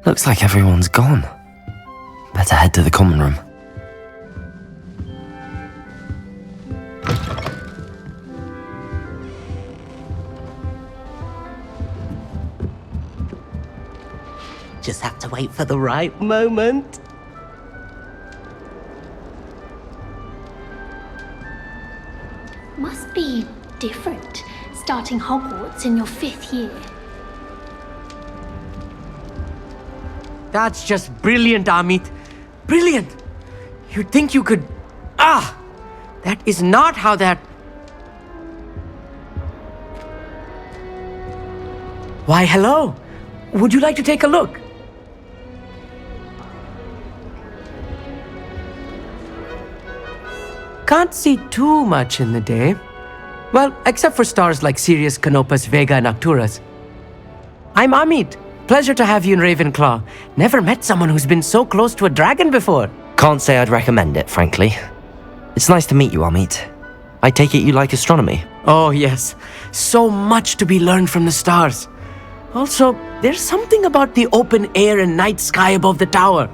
Looks like everyone's gone. Better head to the common room. Just have to wait for the right moment. Must be different, starting Hogwarts in your 5th year. That's just brilliant, Amit. Brilliant! You'd think you could... That is not how that... Why, hello! Would you like to take a look? Can't see too much in the day. Well, except for stars like Sirius, Canopus, Vega, and Arcturus. I'm Amit. Pleasure to have you in Ravenclaw. Never met someone who's been so close to a dragon before. Can't say I'd recommend it, frankly. It's nice to meet you, Amit. I take it you like astronomy? Oh, yes. So much to be learned from the stars. Also, there's something about the open air and night sky above the tower.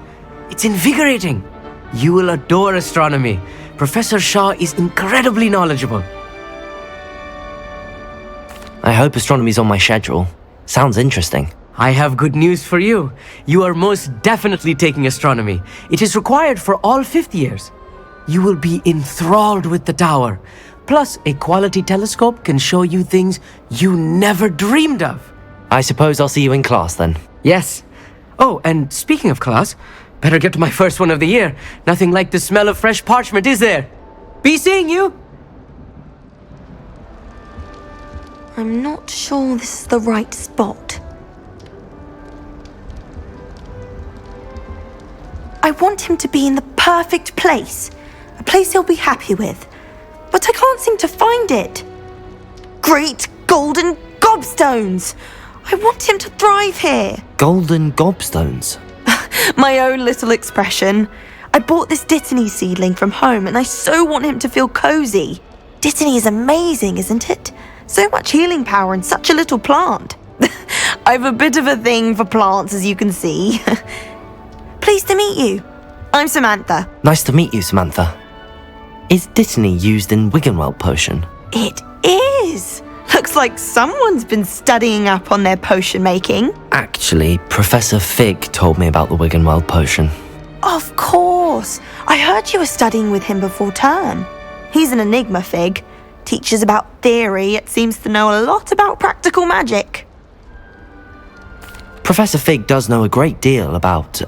It's invigorating. You will adore astronomy. Professor Shaw is incredibly knowledgeable. I hope astronomy's on my schedule. Sounds interesting. I have good news for you. You are most definitely taking astronomy. It is required for all 5th years. You will be enthralled with the tower. Plus, a quality telescope can show you things you never dreamed of. I suppose I'll see you in class then. Yes. Oh, and speaking of class, better get to my first one of the year. Nothing like the smell of fresh parchment, is there? Be seeing you! I'm not sure this is the right spot. I want him to be in the perfect place. A place he'll be happy with. But I can't seem to find it. Great golden gobstones! I want him to thrive here. Golden gobstones? My own little expression. I bought this Dittany seedling from home and I so want him to feel cozy. Dittany is amazing, isn't it? So much healing power in such a little plant. I've a bit of a thing for plants, as you can see. Pleased to meet you. I'm Samantha. Nice to meet you, Samantha. Is Dittany used in Wiggenweld potion? It is. Looks like someone's been studying up on their potion making. Actually, Professor Fig told me about the Wiggenweld potion. Of course. I heard you were studying with him before term. He's an enigma, Fig. Teaches about theory, yet seems to know a lot about practical magic. Professor Fig does know a great deal about,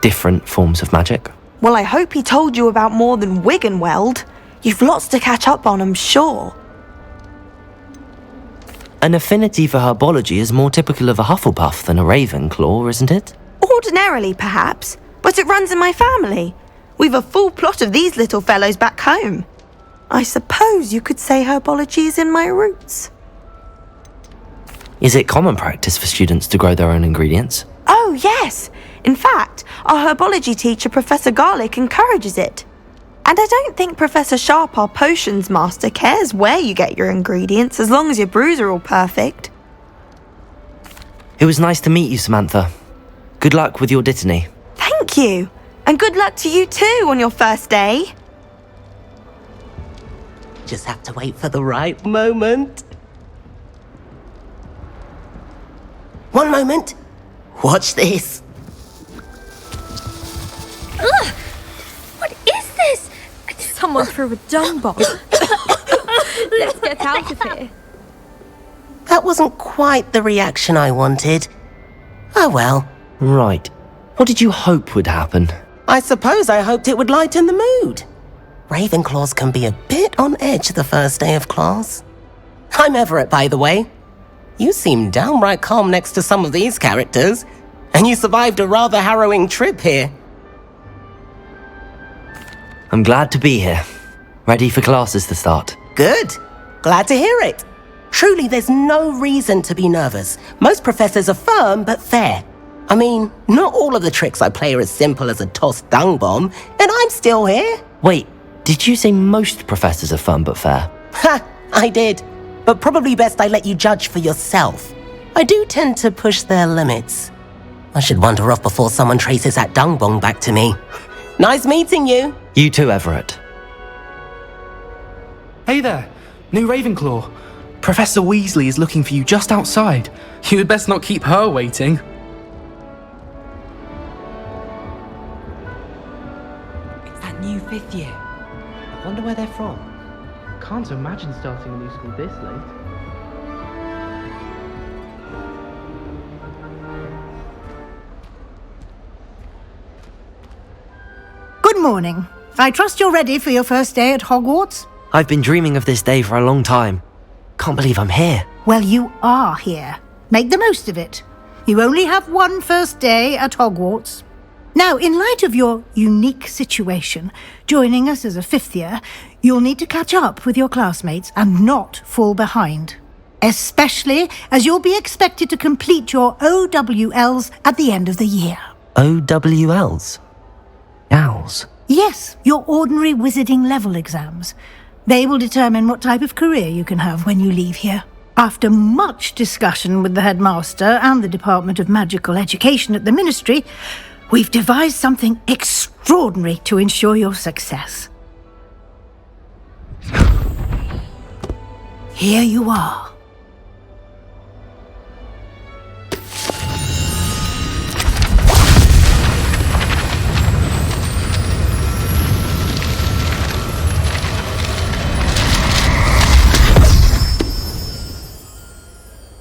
different forms of magic. Well, I hope he told you about more than Wiggenweld. You've lots to catch up on, I'm sure. An affinity for herbology is more typical of a Hufflepuff than a Ravenclaw, isn't it? Ordinarily, perhaps, but it runs in my family. We've a full plot of these little fellows back home. I suppose you could say herbology is in my roots. Is it common practice for students to grow their own ingredients? Oh, yes. In fact, our herbology teacher, Professor Garlick, encourages it. And I don't think Professor Sharp, our potions master, cares where you get your ingredients as long as your brews are all perfect. It was nice to meet you, Samantha. Good luck with your Dittany. Thank you. And good luck to you too on your first day. Just have to wait for the right moment. One moment. Watch this. Ugh! What is this? Someone threw a dung bomb. Let's get out of here. That wasn't quite the reaction I wanted. Oh well. Right. What did you hope would happen? I suppose I hoped it would lighten the mood. Ravenclaws can be a bit on edge the first day of class. I'm Everett, by the way. You seem downright calm next to some of these characters, and you survived a rather harrowing trip here. I'm glad to be here. Ready for classes to start. Good. Glad to hear it. Truly, there's no reason to be nervous. Most professors are firm but fair. I mean, not all of the tricks I play are as simple as a tossed dung bomb, and I'm still here. Wait, did you say most professors are firm but fair? Ha, I did. But probably best I let you judge for yourself. I do tend to push their limits. I should wander off before someone traces that dung bomb back to me. Nice meeting you. You too, Everett. Hey there, new Ravenclaw. Professor Weasley is looking for you just outside. You had best not keep her waiting. It's that new 5th year. I wonder where they're from. Can't imagine starting a new school this late. Good morning. I trust you're ready for your first day at Hogwarts? I've been dreaming of this day for a long time. Can't believe I'm here. Well, you are here. Make the most of it. You only have one first day at Hogwarts. Now, in light of your unique situation, joining us as a 5th year, you'll need to catch up with your classmates and not fall behind. Especially as you'll be expected to complete your OWLs at the end of the year. OWLs? Owls? Yes, your ordinary wizarding level exams. They will determine what type of career you can have when you leave here. After much discussion with the headmaster and the Department of Magical Education at the Ministry, we've devised something extraordinary to ensure your success. Here you are.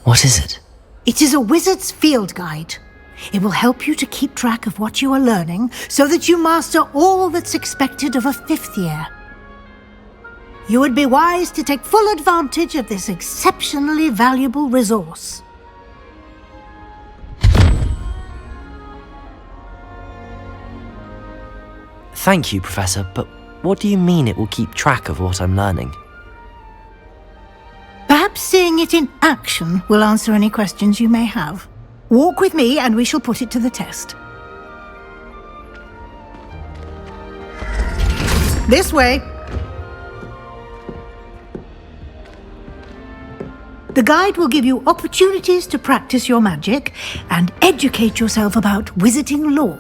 What is it? It is a wizard's field guide. It will help you to keep track of what you are learning so that you master all that's expected of a 5th year. You would be wise to take full advantage of this exceptionally valuable resource. Thank you, Professor, but what do you mean it will keep track of what I'm learning? Perhaps seeing it in action will answer any questions you may have. Walk with me and we shall put it to the test. This way. The guide will give you opportunities to practice your magic and educate yourself about wizarding lore.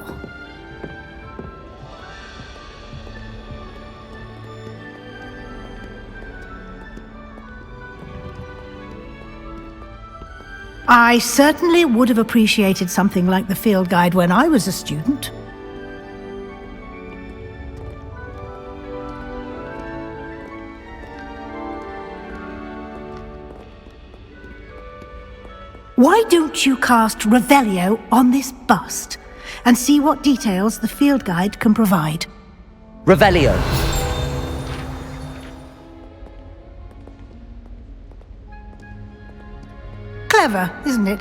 I certainly would have appreciated something like the field guide when I was a student. Why don't you cast Revelio on this bust and see what details the field guide can provide? Revelio. Clever, isn't it?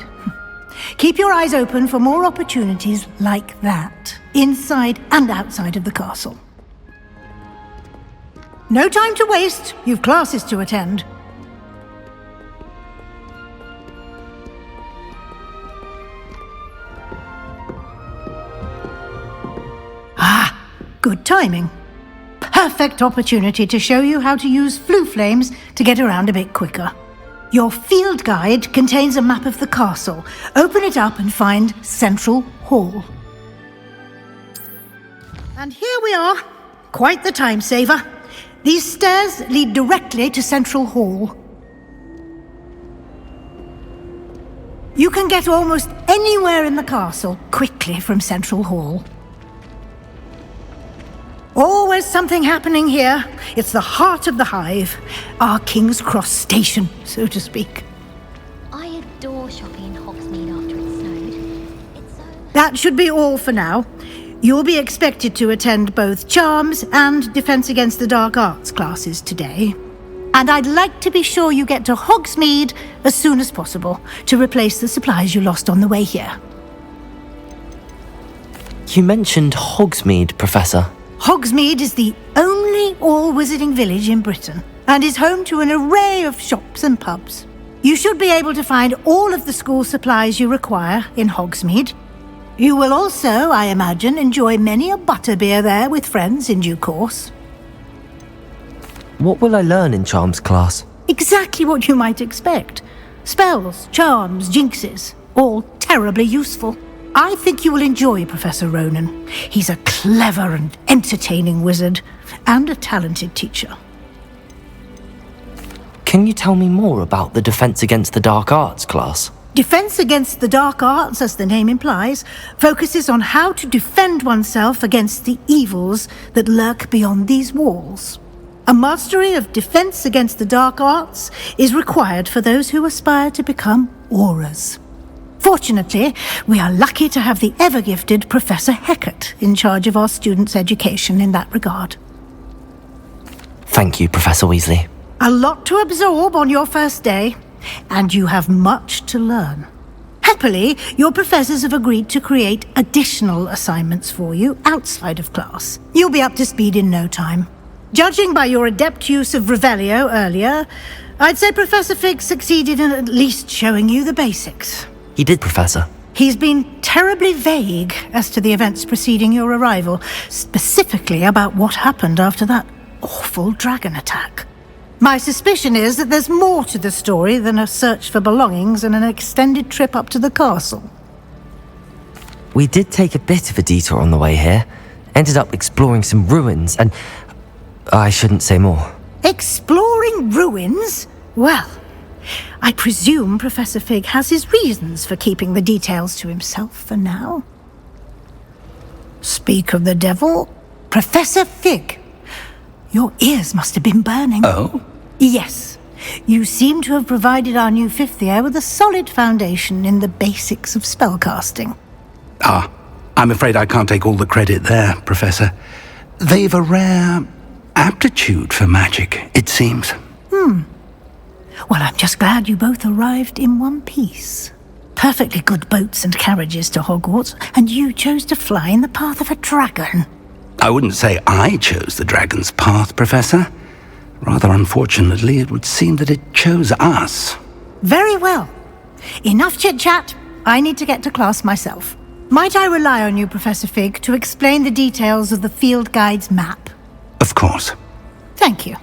Keep your eyes open for more opportunities like that, inside and outside of the castle. No time to waste. You've classes to attend. Ah, good timing. Perfect opportunity to show you how to use flue flames to get around a bit quicker. Your field guide contains a map of the castle. Open it up and find Central Hall. And here we are. Quite the time saver. These stairs lead directly to Central Hall. You can get almost anywhere in the castle quickly from Central Hall. Always something happening here. It's the heart of the hive. Our King's Cross station, so to speak. I adore shopping in Hogsmeade after it snowed. It's so... That should be all for now. You'll be expected to attend both Charms and Defense Against the Dark Arts classes today. And I'd like to be sure you get to Hogsmeade as soon as possible to replace the supplies you lost on the way here. You mentioned Hogsmeade, Professor. Hogsmeade is the only all-wizarding village in Britain and is home to an array of shops and pubs. You should be able to find all of the school supplies you require in Hogsmeade. You will also, I imagine, enjoy many a butterbeer there with friends in due course. What will I learn in Charms class? Exactly what you might expect. Spells, charms, jinxes, all terribly useful. I think you will enjoy Professor Ronan. He's a clever and entertaining wizard, and a talented teacher. Can you tell me more about the Defense Against the Dark Arts class? Defense Against the Dark Arts, as the name implies, focuses on how to defend oneself against the evils that lurk beyond these walls. A mastery of Defense Against the Dark Arts is required for those who aspire to become auras. Fortunately, we are lucky to have the ever-gifted Professor Hecat in charge of our students' education in that regard. Thank you, Professor Weasley. A lot to absorb on your first day, and you have much to learn. Happily, your professors have agreed to create additional assignments for you outside of class. You'll be up to speed in no time. Judging by your adept use of Revelio earlier, I'd say Professor Fig succeeded in at least showing you the basics. He did, Professor. He's been terribly vague as to the events preceding your arrival, specifically about what happened after that awful dragon attack. My suspicion is that there's more to the story than a search for belongings and an extended trip up to the castle. We did take a bit of a detour on the way here. Ended up exploring some ruins and... I shouldn't say more. Exploring ruins? Well, I presume Professor Fig has his reasons for keeping the details to himself for now. Speak of the devil, Professor Fig. Your ears must have been burning. Oh? Yes. You seem to have provided our new fifth year with a solid foundation in the basics of spellcasting. I'm afraid I can't take all the credit there, Professor. They've a rare aptitude for magic, it seems. Well, I'm just glad you both arrived in one piece. Perfectly good boats and carriages to Hogwarts, and you chose to fly in the path of a dragon. I wouldn't say I chose the dragon's path, Professor. Rather unfortunately, it would seem that it chose us. Very well. Enough chit-chat. I need to get to class myself. Might I rely on you, Professor Fig, to explain the details of the field guide's map? Of course. Thank you.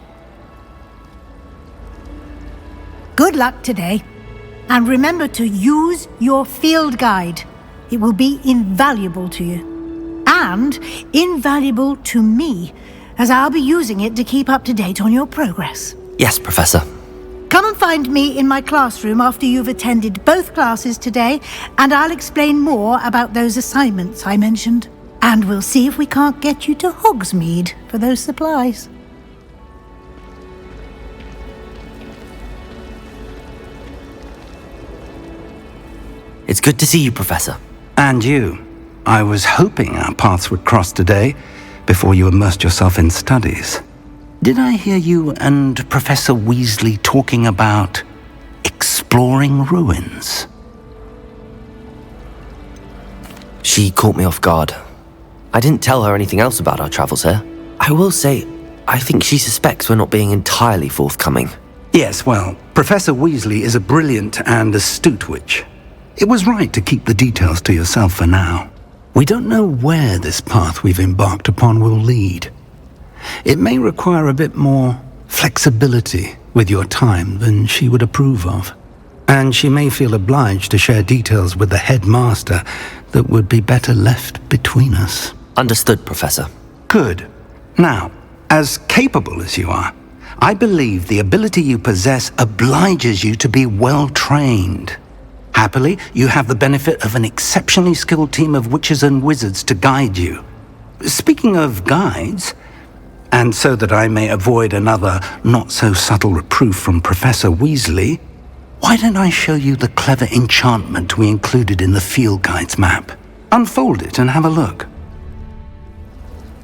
Good luck today. And remember to use your field guide. It will be invaluable to you. And invaluable to me, as I'll be using it to keep up to date on your progress. Yes, Professor. Come and find me in my classroom after you've attended both classes today, and I'll explain more about those assignments I mentioned. And we'll see if we can't get you to Hogsmeade for those supplies. It's good to see you, Professor. And you. I was hoping our paths would cross today, before you immersed yourself in studies. Did I hear you and Professor Weasley talking about exploring ruins? She caught me off guard. I didn't tell her anything else about our travels here. I will say, I think she suspects we're not being entirely forthcoming. Yes, well, Professor Weasley is a brilliant and astute witch. It was right to keep the details to yourself for now. We don't know where this path we've embarked upon will lead. It may require a bit more flexibility with your time than she would approve of. And she may feel obliged to share details with the headmaster that would be better left between us. Understood, Professor. Good. Now, as capable as you are, I believe the ability you possess obliges you to be well trained. Happily, you have the benefit of an exceptionally skilled team of witches and wizards to guide you. Speaking of guides, and so that I may avoid another not-so-subtle reproof from Professor Weasley, why don't I show you the clever enchantment we included in the field guide's map? Unfold it and have a look.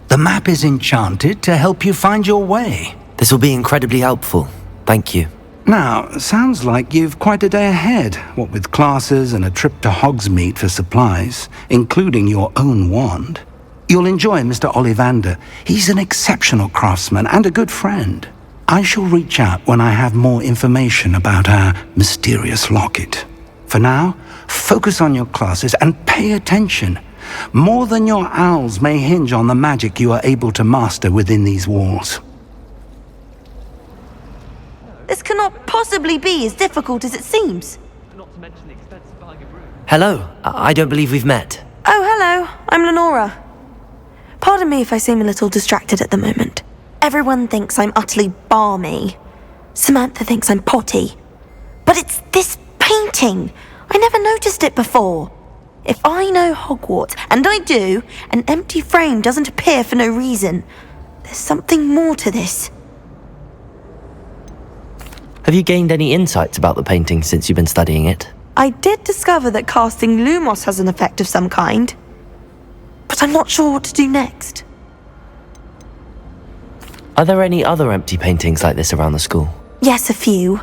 The map is enchanted to help you find your way. This will be incredibly helpful. Thank you. Now, sounds like you've quite a day ahead, what with classes and a trip to Hogsmeade for supplies, including your own wand. You'll enjoy Mr. Ollivander. He's an exceptional craftsman and a good friend. I shall reach out when I have more information about our mysterious locket. For now, focus on your classes and pay attention. More than your owls may hinge on the magic you are able to master within these walls. This cannot possibly be as difficult as it seems. Hello, I don't believe we've met. Oh, hello. I'm Lenora. Pardon me if I seem a little distracted at the moment. Everyone thinks I'm utterly balmy. Samantha thinks I'm potty. But it's this painting. I never noticed it before. If I know Hogwarts, and I do, an empty frame doesn't appear for no reason. There's something more to this. Have you gained any insights about the painting since you've been studying it? I did discover that casting Lumos has an effect of some kind. But I'm not sure what to do next. Are there any other empty paintings like this around the school? Yes, a few.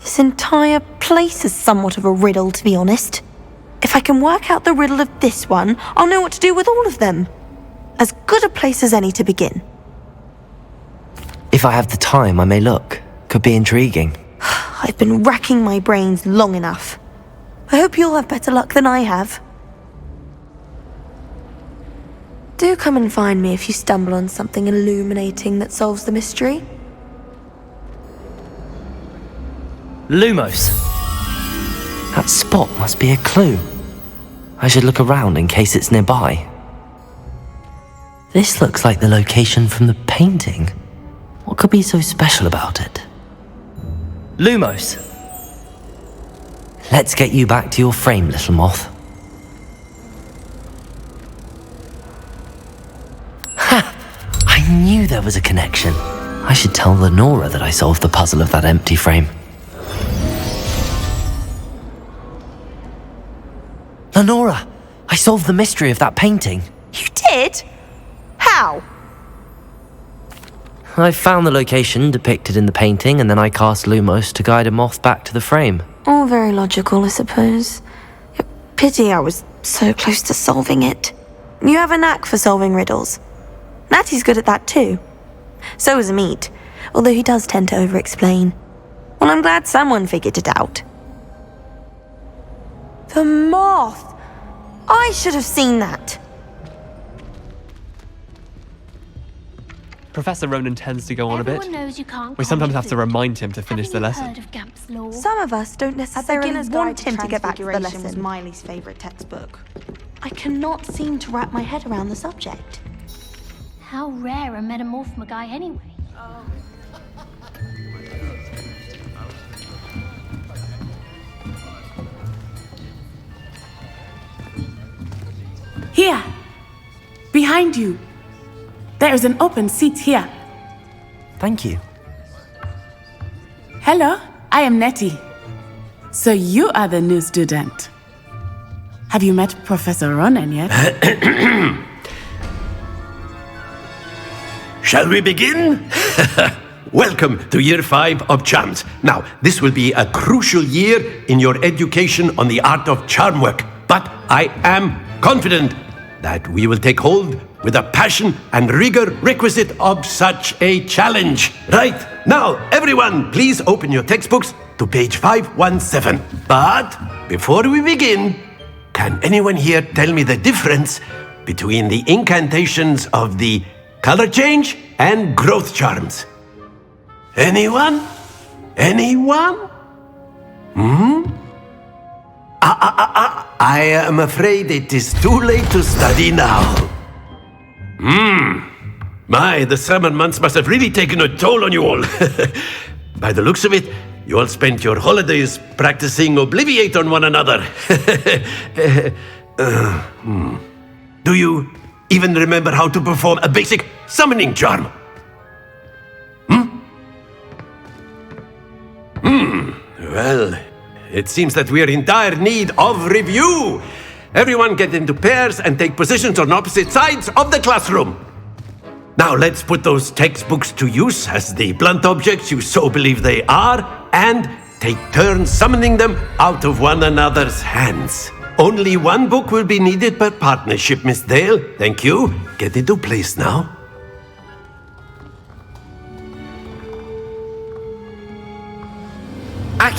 This entire place is somewhat of a riddle, to be honest. If I can work out the riddle of this one, I'll know what to do with all of them. As good a place as any to begin. If I have the time, I may look. Could be intriguing. I've been racking my brains long enough. I hope you'll have better luck than I have. Do come and find me if you stumble on something illuminating that solves the mystery. Lumos! That spot must be a clue. I should look around in case it's nearby. This looks like the location from the painting. What could be so special about it? Lumos! Let's get you back to your frame, little moth. Ha! I knew there was a connection. I should tell Lenora that I solved the puzzle of that empty frame. Lenora! I solved the mystery of that painting. You did? How? I found the location depicted in the painting, and then I cast Lumos to guide a moth back to the frame. All very logical, I suppose. Pity I was so close to solving it. You have a knack for solving riddles. Natty's good at that too. So is Amit, although he does tend to over-explain. Well, I'm glad someone figured it out. The moth! I should have seen that. Professor Ronan tends to go on a bit. Everyone knows you can't We sometimes copy have to food. remind him to finish the Haven't you lesson. heard of Gamp's Law? Some of us don't necessarily want him to get back to the lesson. was Miley's favourite textbook. I cannot seem to wrap my head around the subject. How rare a metamorph guy anyway. Here! Behind you! There is an open seat here. Thank you. Hello, I am Nettie. So you are the new student. Have you met Professor Ronan yet? Shall we begin? Welcome to Year 5 of Charms. Now, this will be a crucial year in your education on the art of charm work. But I am confident that we will take hold with the passion and rigor requisite of such a challenge. Right, now, everyone, please open your textbooks to page 517. But before we begin, can anyone here tell me the difference between the incantations of the color change and growth charms? Anyone? Anyone? I am afraid it is too late to study now. My, the summer months must have really taken a toll on you all. By the looks of it, you all spent your holidays practicing Obliviate on one another. Do you even remember how to perform a basic summoning charm? Well, it seems that we are in dire need of review. Everyone get into pairs and take positions on opposite sides of the classroom. Now let's put those textbooks to use as the blunt objects you so believe they are, and take turns summoning them out of one another's hands. Only one book will be needed per partnership, Miss Dale. Thank you. Get into place now.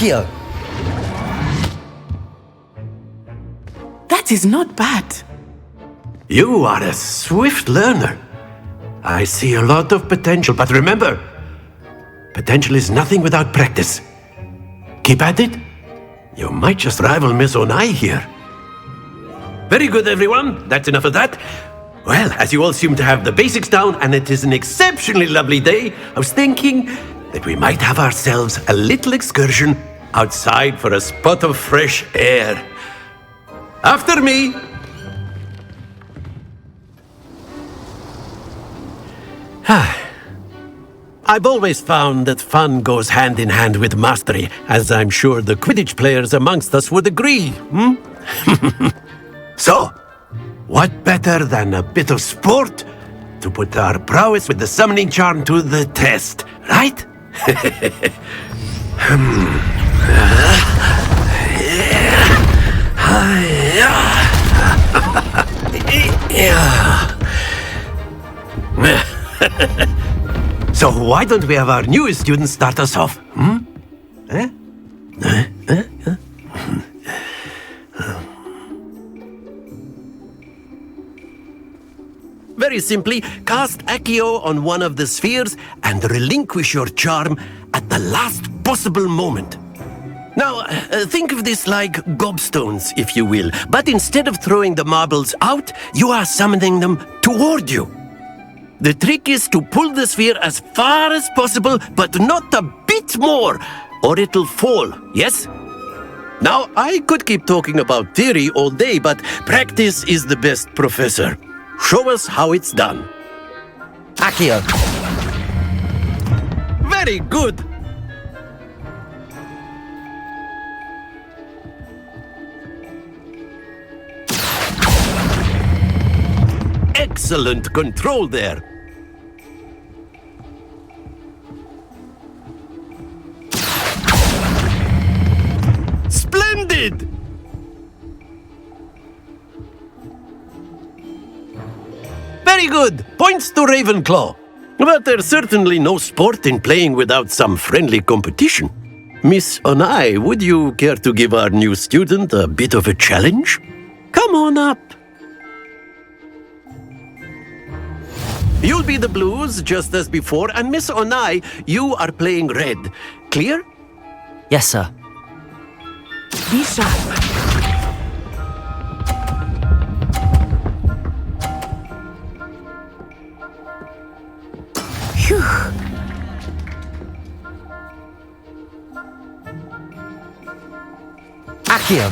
Accio! That is not bad. You are a swift learner. I see a lot of potential, but remember, potential is nothing without practice. Keep at it. You might just rival Miss Onai here. Very good, everyone. That's enough of that. Well, as you all seem to have the basics down, and it is an exceptionally lovely day, I was thinking that we might have ourselves a little excursion outside for a spot of fresh air. After me! I've always found that fun goes hand in hand with mastery, as I'm sure the Quidditch players amongst us would agree, So, what better than a bit of sport to put our prowess with the summoning charm to the test, right? So why don't we have our newest student start us off? Very simply, cast Accio on one of the spheres and relinquish your charm at the last possible moment. Now, think of this like gobstones, if you will, but instead of throwing the marbles out, you are summoning them toward you. The trick is to pull the sphere as far as possible, but not a bit more, or it'll fall, yes? Now, I could keep talking about theory all day, but practice is the best professor. Show us how it's done. Accio! Very good! Excellent control there. Splendid! Very good. Points to Ravenclaw. But there's certainly no sport in playing without some friendly competition. Miss Onai, would you care to give our new student a bit of a challenge? Come on up. You'll be the blues, just as before, and Miss Onai, you are playing red. Clear? Yes, sir. Be sharp. Phew. Accio!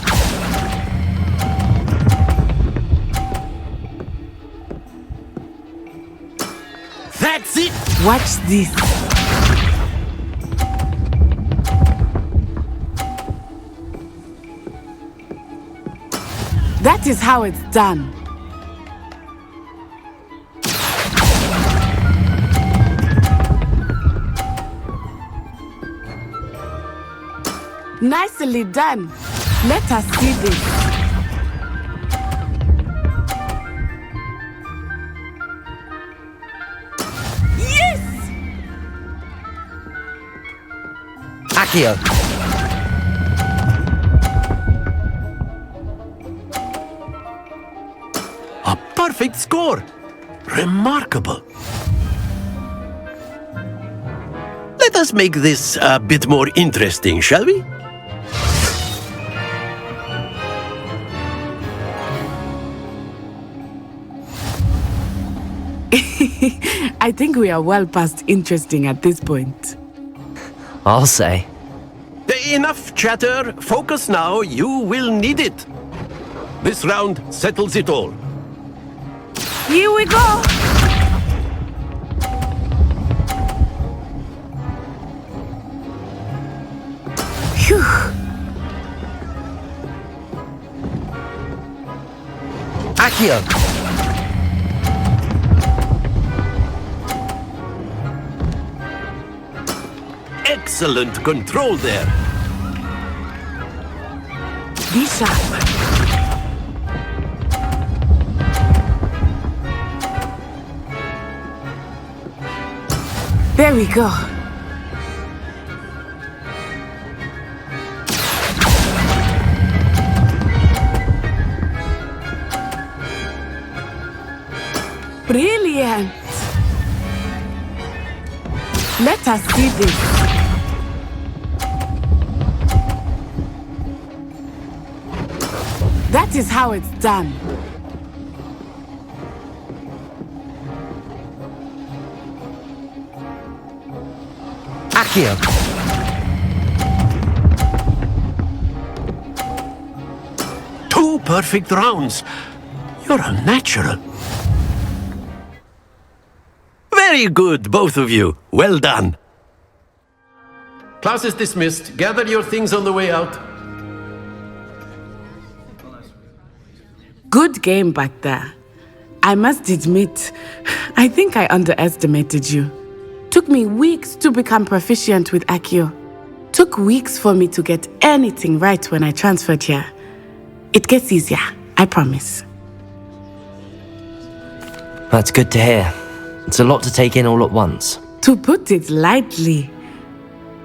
That's it! Watch this. That is how it's done. Nicely done. Let us see this. Yes! Accio! A perfect score! Remarkable! Let us make this a bit more interesting, shall we? I think we are well past interesting at this point. I'll say. Enough chatter. Focus now. You will need it. This round settles it all. Here we go! Phew. Accio! Excellent control there. Be sharp. There we go. Brilliant! Let us see this. That is how it's done. Accio! Two perfect rounds. You're a natural. Very good, both of you. Well done. Class is dismissed. Gather your things on the way out. Good game back there. I must admit, I think I underestimated you. Took me weeks to become proficient with Accio. Took weeks for me to get anything right when I transferred here. It gets easier, I promise. That's good to hear. It's a lot to take in all at once. To put it lightly,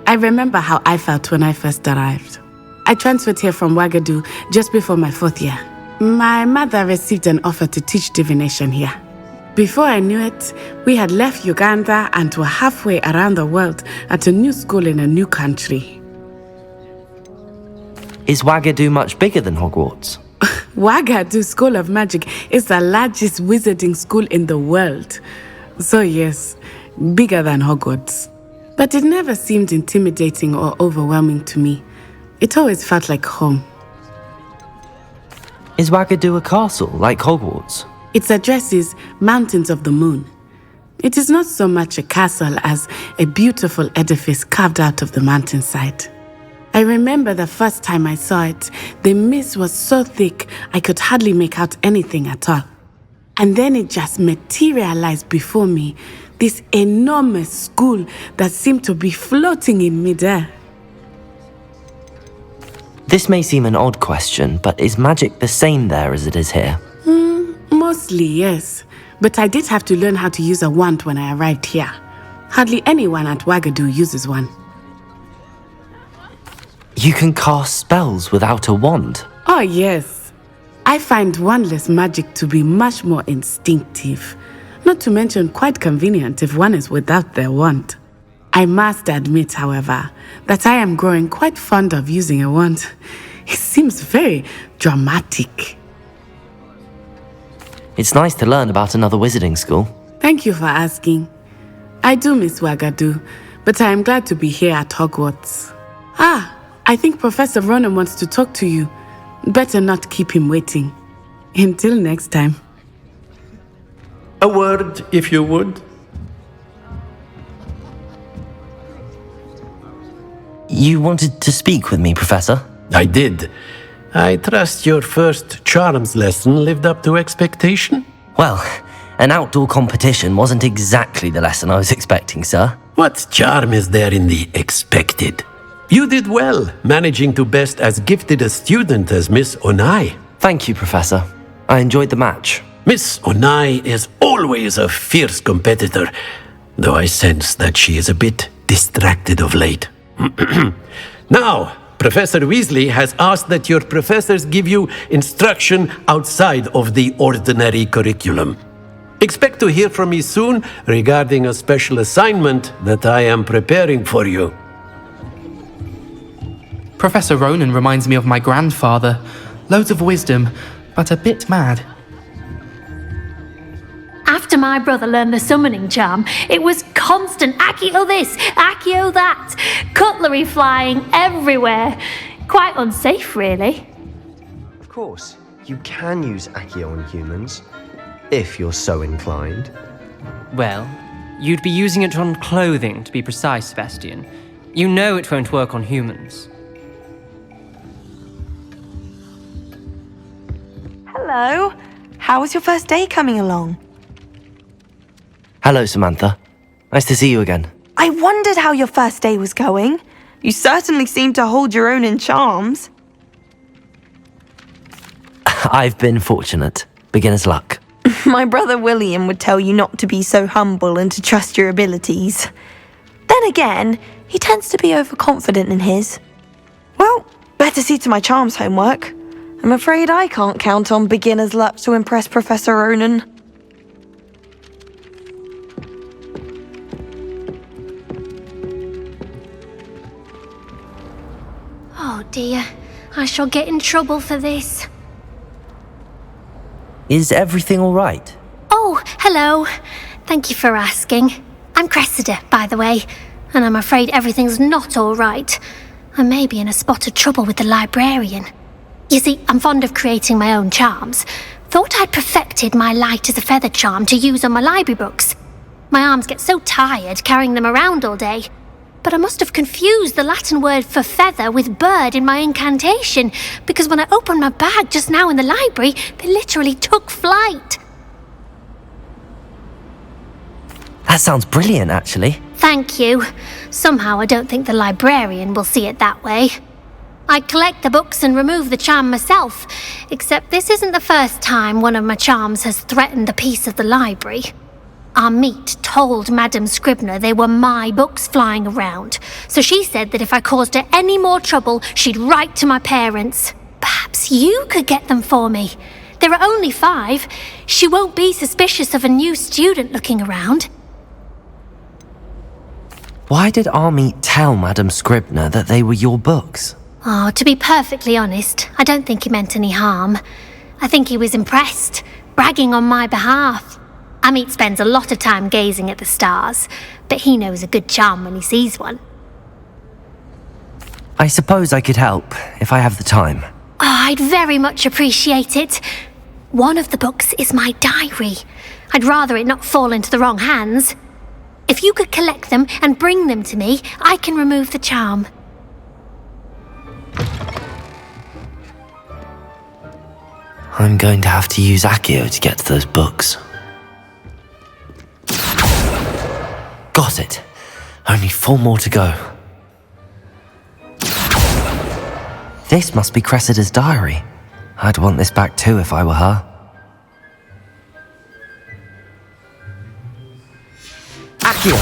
I remember how I felt when I first arrived. I transferred here from Wagadu just before my 4th year. My mother received an offer to teach divination here. Before I knew it, we had left Uganda and were halfway around the world at a new school in a new country. Is Wagadu much bigger than Hogwarts? Wagadu School of Magic is the largest wizarding school in the world. So yes, bigger than Hogwarts. But it never seemed intimidating or overwhelming to me. It always felt like home. Is Wagadu a castle, like Hogwarts? Its address is Mountains of the Moon. It is not so much a castle as a beautiful edifice carved out of the mountainside. I remember the first time I saw it, the mist was so thick I could hardly make out anything at all. And then it just materialized before me, this enormous school that seemed to be floating in midair. This may seem an odd question, but is magic the same there as it is here? Mostly, yes. But I did have to learn how to use a wand when I arrived here. Hardly anyone at Wagadu uses one. You can cast spells without a wand? Oh, yes. I find wandless magic to be much more instinctive. Not to mention quite convenient if one is without their wand. I must admit, however, that I am growing quite fond of using a wand. It seems very dramatic. It's nice to learn about another wizarding school. Thank you for asking. I do miss Wagadu, but I am glad to be here at Hogwarts. I think Professor Ronan wants to talk to you. Better not keep him waiting. Until next time. A word, if you would. You wanted to speak with me, Professor? I did. I trust your first charms lesson lived up to expectation? Well, an outdoor competition wasn't exactly the lesson I was expecting, sir. What charm is there in the expected? You did well, managing to best as gifted a student as Miss Onai. Thank you, Professor. I enjoyed the match. Miss Onai is always a fierce competitor, though I sense that she is a bit distracted of late. Now, Professor Weasley has asked that your professors give you instruction outside of the ordinary curriculum. Expect to hear from me soon regarding a special assignment that I am preparing for you. Professor Ronan reminds me of my grandfather. Loads of wisdom, but a bit mad. After my brother learned the summoning charm, it was constant Accio this, Accio that, cutlery flying everywhere. Quite unsafe, really. Of course, you can use Accio on humans, if you're so inclined. Well, you'd be using it on clothing, to be precise, Sebastian. You know it won't work on humans. Hello. How was your first day coming along? Hello, Samantha. Nice to see you again. I wondered how your first day was going. You certainly seem to hold your own in charms. I've been fortunate. Beginner's luck. My brother William would tell you not to be so humble and to trust your abilities. Then again, he tends to be overconfident in his. Well, better see to my charms homework. I'm afraid I can't count on beginner's luck to impress Professor Ronan. dear. I shall get in trouble for this. Is everything all right? Oh, hello. Thank you for asking. I'm Cressida, by the way, and I'm afraid everything's not all right. I may be in a spot of trouble with the librarian. You see, I'm fond of creating my own charms. Thought I'd perfected my light as a feather charm to use on my library books. My arms get so tired carrying them around all day. But I must have confused the Latin word for feather with bird in my incantation, because when I opened my bag just now in the library, they literally took flight. That sounds brilliant, actually. Thank you. Somehow I don't think the librarian will see it that way. I collect the books and remove the charm myself, except this isn't the first time one of my charms has threatened the peace of the library. Our meet told Madame Scribner they were my books flying around, so she said that if I caused her any more trouble, she'd write to my parents. Perhaps you could get them for me. There are only 5. She won't be suspicious of a new student looking around. Why did Army tell Madame Scribner that they were your books? Oh, to be perfectly honest, I don't think he meant any harm. I think he was impressed, bragging on my behalf. Amit spends a lot of time gazing at the stars, but he knows a good charm when he sees one. I suppose I could help, if I have the time. Oh, I'd very much appreciate it. One of the books is my diary. I'd rather it not fall into the wrong hands. If you could collect them and bring them to me, I can remove the charm. I'm going to have to use Accio to get to those books. Got it. Only 4 more to go. This must be Cressida's diary. I'd want this back too if I were her. Accio!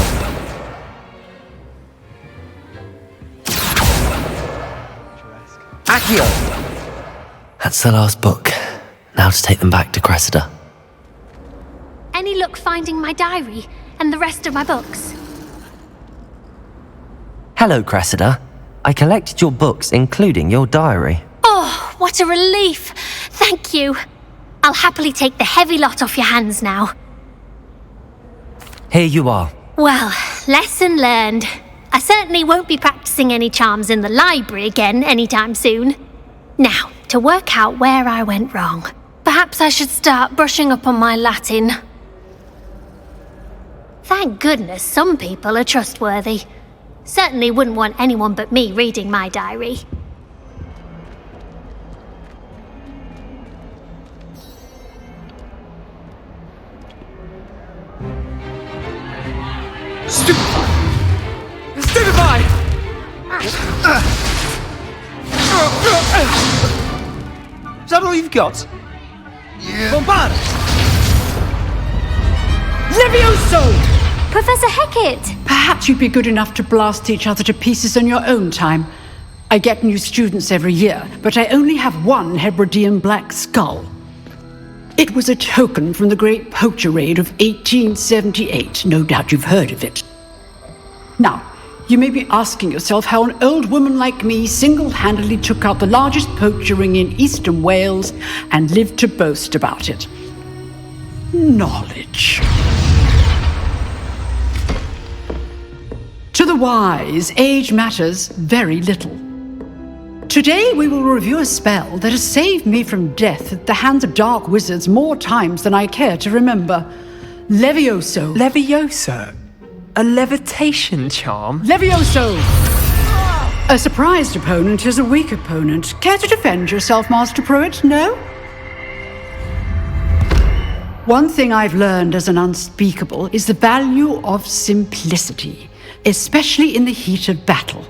Accio! That's the last book. Now to take them back to Cressida. Any luck finding my diary and the rest of my books? Hello, Cressida. I collected your books, including your diary. Oh, what a relief! Thank you. I'll happily take the heavy lot off your hands now. Here you are. Well, lesson learned. I certainly won't be practicing any charms in the library again anytime soon. Now, to work out where I went wrong. Perhaps I should start brushing up on my Latin. Thank goodness some people are trustworthy. Certainly wouldn't want anyone but me reading my diary. Stupefy! Stupefy! Is that all you've got? Yeah. Bombard! Levioso! Professor Hecat! Perhaps you'd be good enough to blast each other to pieces in your own time. I get new students every year, but I only have one Hebridean black skull. It was a token from the Great Poacher Raid of 1878. No doubt you've heard of it. Now, you may be asking yourself how an old woman like me single-handedly took out the largest poacher ring in eastern Wales and lived to boast about it. Knowledge. To the wise, age matters very little. Today we will review a spell that has saved me from death at the hands of dark wizards more times than I care to remember. Levioso. Levioso? A levitation charm? Levioso! A surprised opponent is a weak opponent. Care to defend yourself, Master Pruitt? No? One thing I've learned as an unspeakable is the value of simplicity, especially in the heat of battle.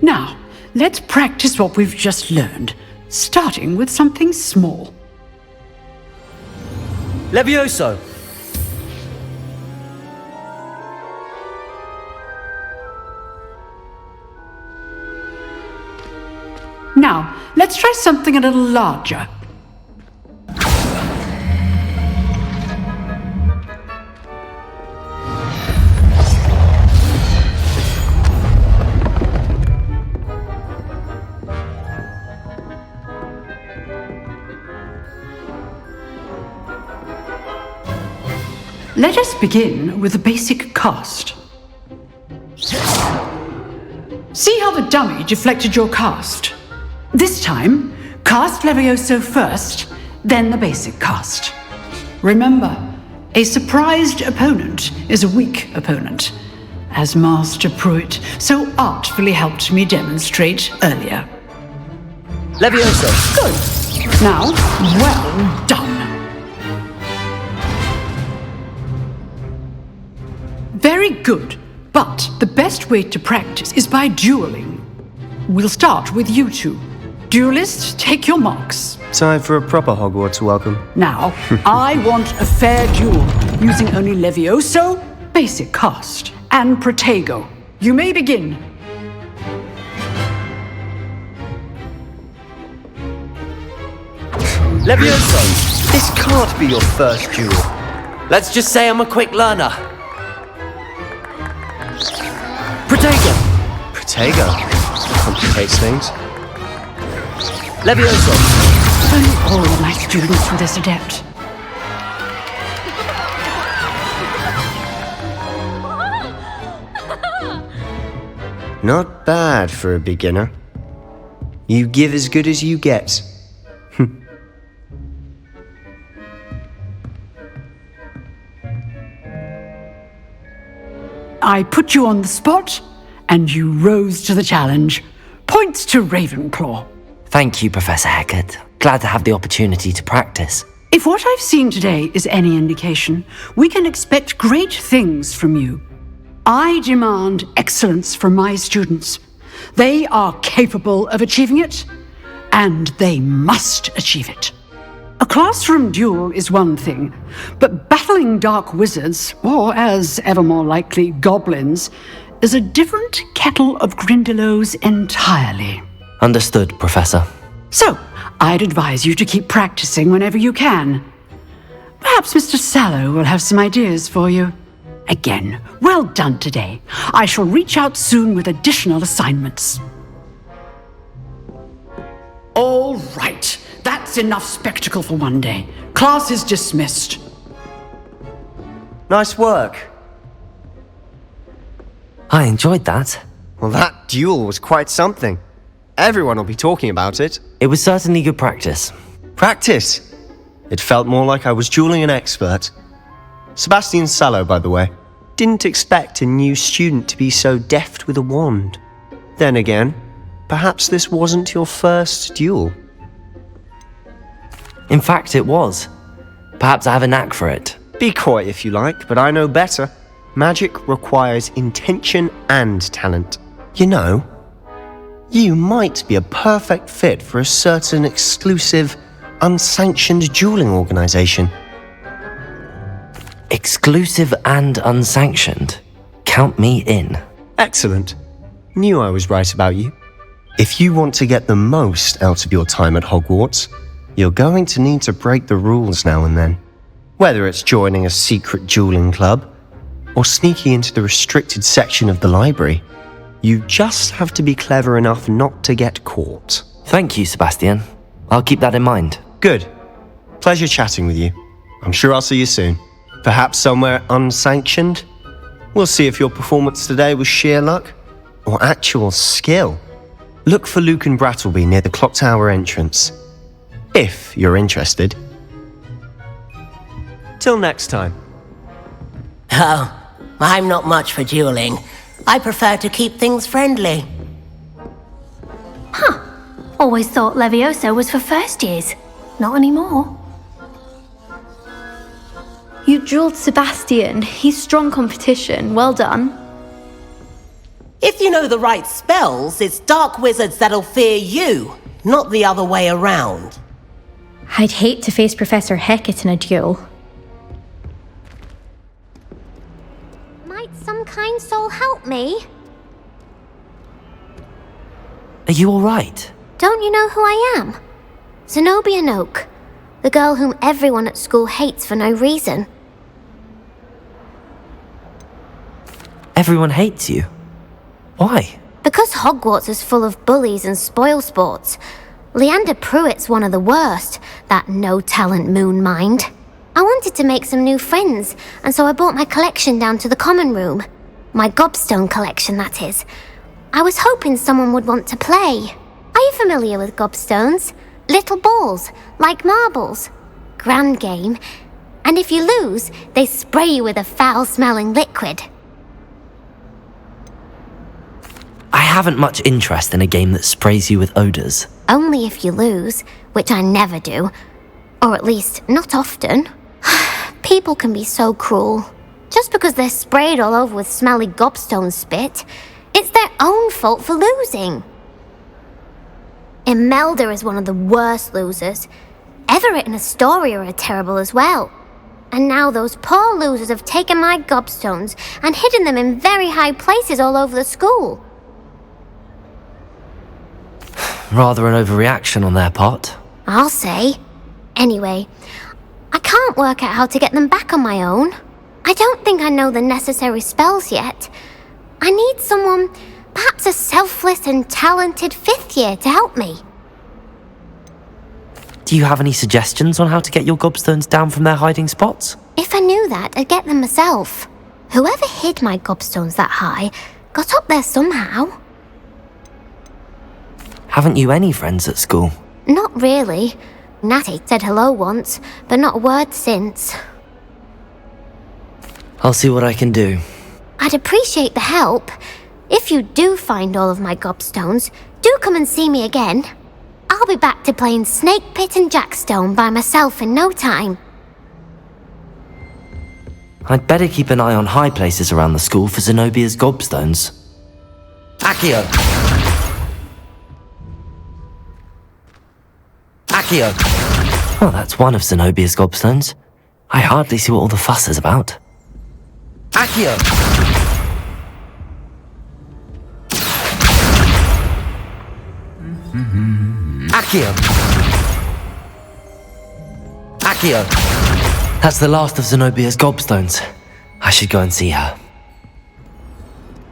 Now, let's practice what we've just learned, starting with something small. Levioso! Now, let's try something a little larger. let us begin with the basic cast. See how the dummy deflected your cast? This time, cast Levioso first, then the basic cast. Remember, a surprised opponent is a weak opponent, as Master Pruitt so artfully helped me demonstrate earlier. Levioso! Good. Now, well done. Very good, but the best way to practice is by dueling. We'll start with you two. Duelists, take your marks. Time for a proper Hogwarts welcome. Now, I want a fair duel, using only Levioso, basic cast, and Protego. You may begin. Levioso! This can't be your first duel. Let's just say I'm a quick learner. Protego! Protego? Complicates things. Levioso! Only all of my students were this adept. Not bad for a beginner. You give as good as you get. I put you on the spot, and you rose to the challenge. Points to Ravenclaw. Thank you, Professor Hecat. Glad to have the opportunity to practice. If what I've seen today is any indication, we can expect great things from you. I demand excellence from my students. They are capable of achieving it, and they must achieve it. A classroom duel is one thing, but battling dark wizards, or as ever more likely, goblins, is a different kettle of Grindylows entirely. Understood, Professor. So, I'd advise you to keep practicing whenever you can. Perhaps Mr. Sallow will have some ideas for you. Again, well done today. I shall reach out soon with additional assignments. All right. That's enough spectacle for one day. Class is dismissed. Nice work. I enjoyed that. Well, that duel was quite something. Everyone will be talking about it. It was certainly good practice. Practice? It felt more like I was dueling an expert. Sebastian Sallow, by the way. Didn't expect a new student to be so deft with a wand. Then again, perhaps this wasn't your first duel. In fact, it was. Perhaps I have a knack for it. Be coy if you like, but I know better. Magic requires intention and talent. You know, you might be a perfect fit for a certain exclusive, unsanctioned dueling organization. Exclusive and unsanctioned? Count me in. Excellent. Knew I was right about you. If you want to get the most out of your time at Hogwarts, you're going to need to break the rules now and then. Whether it's joining a secret dueling club, or sneaking into the restricted section of the library, you just have to be clever enough not to get caught. Thank you, Sebastian. I'll keep that in mind. Good. Pleasure chatting with you. I'm sure I'll see you soon. Perhaps somewhere unsanctioned? We'll see if your performance today was sheer luck or actual skill. Look for Luke and Brattleby near the clock tower entrance, if you're interested. Till next time. Oh, I'm not much for dueling. I prefer to keep things friendly. Huh. Always thought Levioso was for first years. Not anymore. You dueled Sebastian. He's strong competition. Well done. If you know the right spells, it's dark wizards that'll fear you, not the other way around. I'd hate to face Professor Hecat in a duel. Might some kind soul help me? Are you alright? Don't you know who I am? Zenobia Noak, the girl whom everyone at school hates for no reason. Everyone hates you. Why? Because Hogwarts is full of bullies and spoilsports. Leander Pruitt's one of the worst, that no-talent moon mind. I wanted to make some new friends, and so I brought my collection down to the common room. My Gobstone collection, that is. I was hoping someone would want to play. Are you familiar with gobstones? Little balls, like marbles. Grand game. And if you lose, they spray you with a foul-smelling liquid. I haven't much interest in a game that sprays you with odours. Only if you lose, which I never do. Or at least, not often. People can be so cruel. Just because they're sprayed all over with smelly gobstone spit, it's their own fault for losing. Imelda is one of the worst losers. Everett and Astoria are terrible as well. And now those poor losers have taken my gobstones and hidden them in very high places all over the school. Rather an overreaction on their part. I'll say. Anyway, I can't work out how to get them back on my own. I don't think I know the necessary spells yet. I need someone, perhaps a selfless and talented 5th year to help me. Do you have any suggestions on how to get your gobstones down from their hiding spots? If I knew that, I'd get them myself. Whoever hid my gobstones that high got up there somehow. Haven't you any friends at school? Not really. Natty said hello once, but not a word since. I'll see what I can do. I'd appreciate the help. If you do find all of my gobstones, do come and see me again. I'll be back to playing Snake Pit and Jackstone by myself in no time. I'd better keep an eye on high places around the school for Zenobia's gobstones. Accio! Accio! Oh, that's one of Zenobia's gobstones. I hardly see what all the fuss is about. Accio! Accio! Accio! That's the last of Zenobia's gobstones. I should go and see her.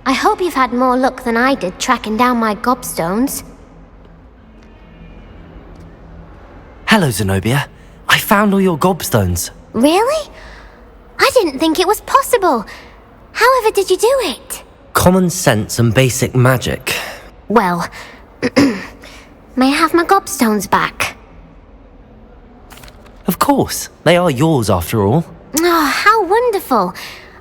I hope you've had more luck than I did tracking down my gobstones. Hello, Zenobia. I found all your gobstones. Really? I didn't think it was possible. However did you do it? Common sense and basic magic. Well, may I have my gobstones back? Of course. They are yours after all. Oh, how wonderful.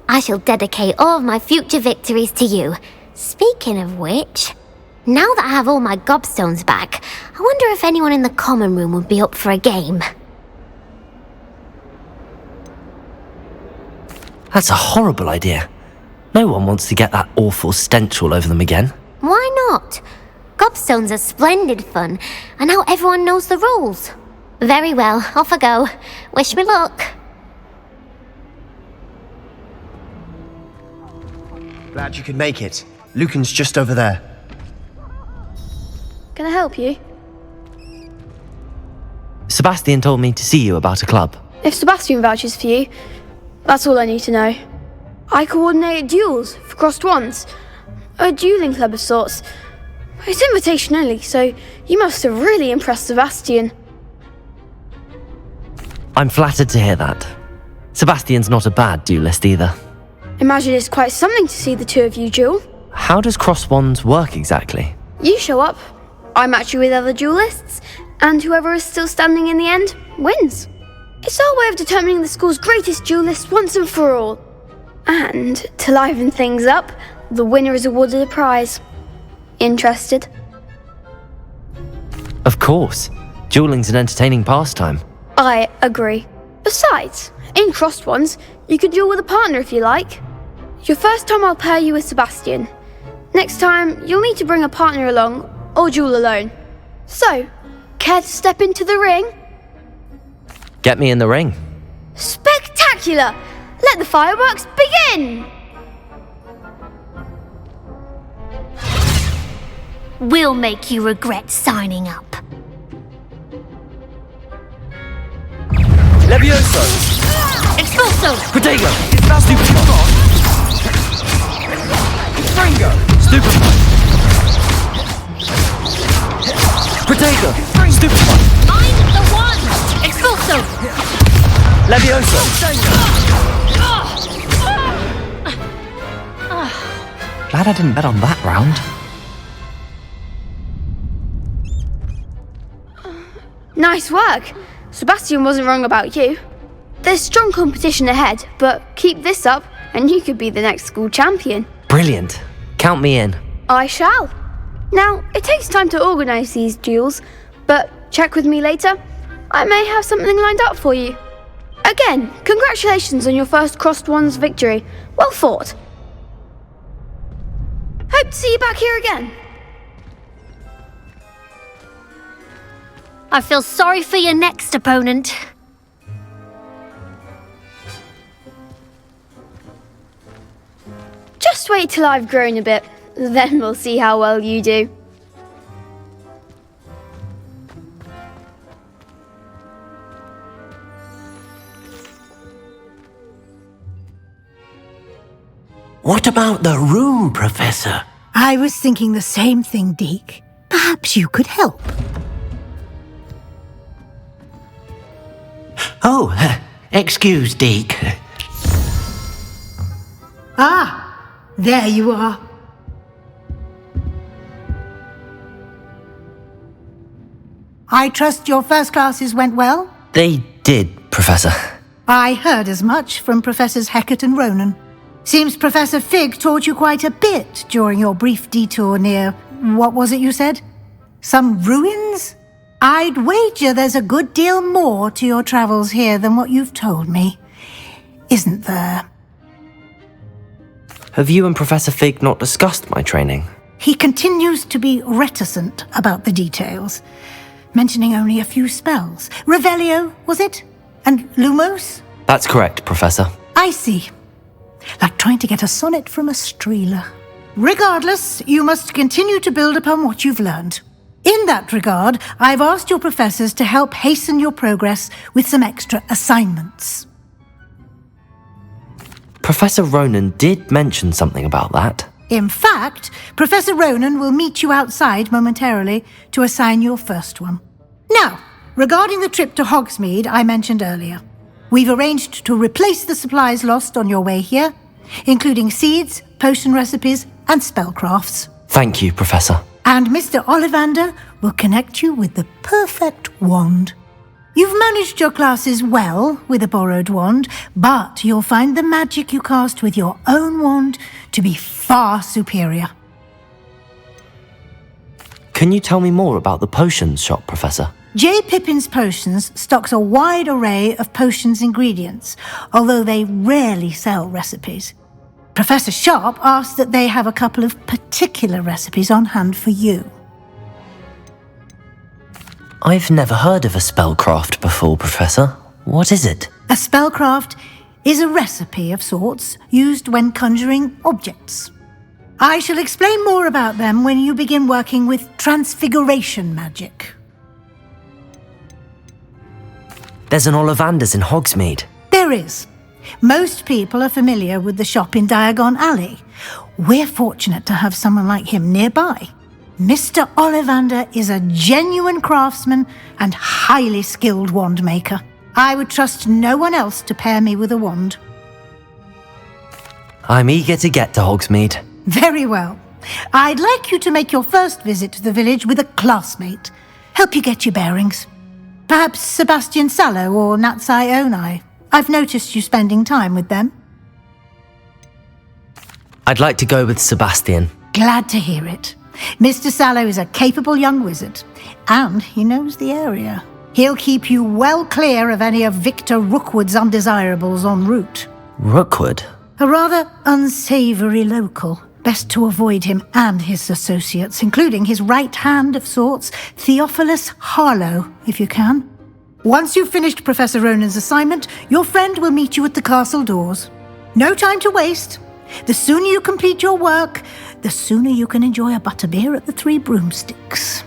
I shall dedicate all of my future victories to you. Speaking of which, now that I have all my gobstones back, I wonder if anyone in the common room would be up for a game. That's a horrible idea. No one wants to get that awful stench all over them again. Why not? Gobstones are splendid fun, and now everyone knows the rules. Very well, off I go. Wish me luck. Glad you could make it. Lucan's just over there. Can I help you? Sebastian told me to see you about a club. If Sebastian vouches for you, that's all I need to know. I coordinate duels for crossed wands. A dueling club of sorts. It's invitation only, so you must have really impressed Sebastian. I'm flattered to hear that. Sebastian's not a bad duelist either. Imagine it's quite something to see the two of you duel. How does cross wands work exactly? You show up, I match you with other duelists, and whoever is still standing in the end wins. It's our way of determining the school's greatest duelist once and for all. And to liven things up, the winner is awarded a prize. Interested? Of course. Dueling's an entertaining pastime. I agree. Besides, in crossed ones, you can duel with a partner if you like. Your first time I'll pair you with Sebastian. Next time, you'll need to bring a partner along, or duel alone. So, care to step into the ring? Get me in the ring. Spectacular! Let the fireworks begin! We'll make you regret signing up. Levioso! Expulso! Protego! Stupefy! Fringo! Stupefy! Protego! Stupefy! I'm the one! Expulso! Levioso! Glad I didn't bet on that round. Nice work. Sebastian wasn't wrong about you. There's strong competition ahead, but keep this up and you could be the next school champion. Brilliant. Count me in. I shall. Now, it takes time to organise these duels, but check with me later. I may have something lined up for you. Again, congratulations on your first Crossed Wands victory. Well fought. Hope to see you back here again. I feel sorry for your next opponent. Just wait till I've grown a bit, then we'll see how well you do. What about the room, Professor? I was thinking the same thing, Deke. Perhaps you could help. Oh, excuse, Deke. Ah, there you are. I trust your first classes went well? They did, Professor. I heard as much from Professors Hecat and Ronan. Seems Professor Fig taught you quite a bit during your brief detour near, what was it you said? Some ruins? I'd wager there's a good deal more to your travels here than what you've told me. Isn't there? Have you and Professor Fig not discussed my training? He continues to be reticent about the details, mentioning only a few spells. Revelio, was it? And Lumos? That's correct, Professor. I see. Like trying to get a sonnet from a streeler. Regardless, you must continue to build upon what you've learned. In that regard, I've asked your professors to help hasten your progress with some extra assignments. Professor Ronan did mention something about that. In fact, Professor Ronan will meet you outside momentarily to assign your first one. Now, regarding the trip to Hogsmeade I mentioned earlier, we've arranged to replace the supplies lost on your way here, including seeds, potion recipes, and spellcrafts. Thank you, Professor. And Mr. Ollivander will connect you with the perfect wand. You've managed your classes well with a borrowed wand, but you'll find the magic you cast with your own wand to be far superior. Can you tell me more about the potions shop, Professor? J. Pippin's Potions stocks a wide array of potions ingredients, although they rarely sell recipes. Professor Sharp asked that they have a couple of particular recipes on hand for you. I've never heard of a spellcraft before, Professor. What is it? A spellcraft is a recipe of sorts used when conjuring objects. I shall explain more about them when you begin working with transfiguration magic. There's an Ollivander's in Hogsmeade. There is. Most people are familiar with the shop in Diagon Alley. We're fortunate to have someone like him nearby. Mr. Ollivander is a genuine craftsman and highly skilled wand maker. I would trust no one else to pair me with a wand. I'm eager to get to Hogsmeade. Very well. I'd like you to make your first visit to the village with a classmate. Help you get your bearings. Perhaps Sebastian Sallow or Natsai Onai. I've noticed you spending time with them. I'd like to go with Sebastian. Glad to hear it. Mr. Sallow is a capable young wizard, and he knows the area. He'll keep you well clear of any of Victor Rookwood's undesirables en route. Rookwood? A rather unsavoury local. Best to avoid him and his associates, including his right hand of sorts, Theophilus Harlow, if you can. Once you've finished Professor Ronan's assignment, your friend will meet you at the castle doors. No time to waste. The sooner you complete your work, the sooner you can enjoy a butterbeer at the Three Broomsticks.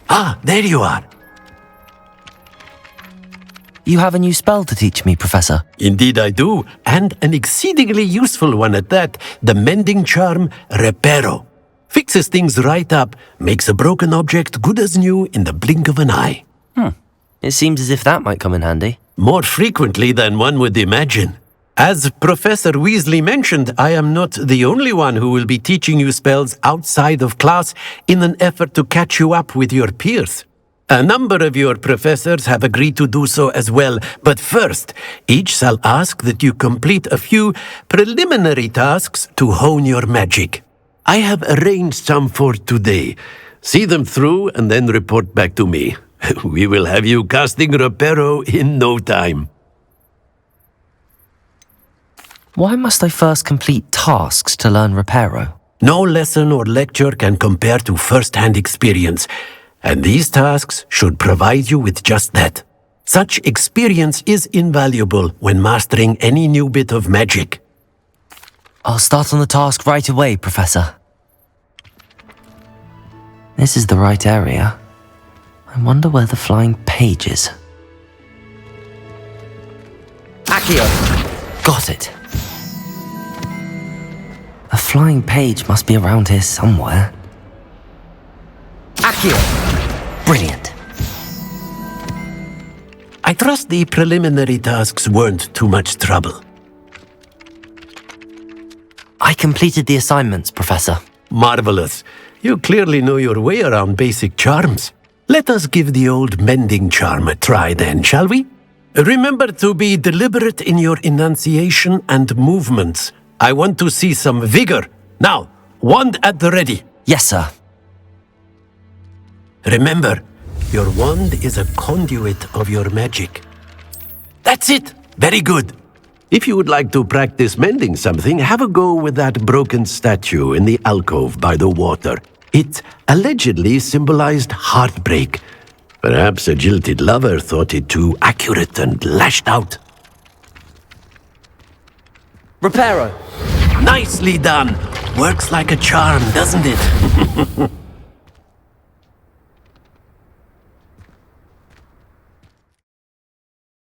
Ah, there you are. You have a new spell to teach me, Professor. Indeed I do, and an exceedingly useful one at that, the mending charm Reparo. Fixes things right up, makes a broken object good as new in the blink of an eye. It seems as if that might come in handy. More frequently than one would imagine. As Professor Weasley mentioned, I am not the only one who will be teaching you spells outside of class in an effort to catch you up with your peers. A number of your professors have agreed to do so as well, but first, each shall ask that you complete a few preliminary tasks to hone your magic. I have arranged some for today. See them through and then report back to me. We will have you casting Reparo in no time. Why must I first complete tasks to learn Reparo? No lesson or lecture can compare to first-hand experience, and these tasks should provide you with just that. Such experience is invaluable when mastering any new bit of magic. I'll start on the task right away, Professor. This is the right area. I wonder where the flying page is. Accio! Got it. A flying page must be around here somewhere. Accio! Brilliant. I trust the preliminary tasks weren't too much trouble. I completed the assignments, Professor. Marvelous. You clearly know your way around basic charms. Let us give the old mending charm a try then, shall we? Remember to be deliberate in your enunciation and movements. I want to see some vigor. Now, wand at the ready. Yes, sir. Remember, your wand is a conduit of your magic. That's it. Very good. If you would like to practice mending something, have a go with that broken statue in the alcove by the water. It allegedly symbolized heartbreak. Perhaps a jilted lover thought it too accurate and lashed out. Reparo! Nicely done. Works like a charm, doesn't it?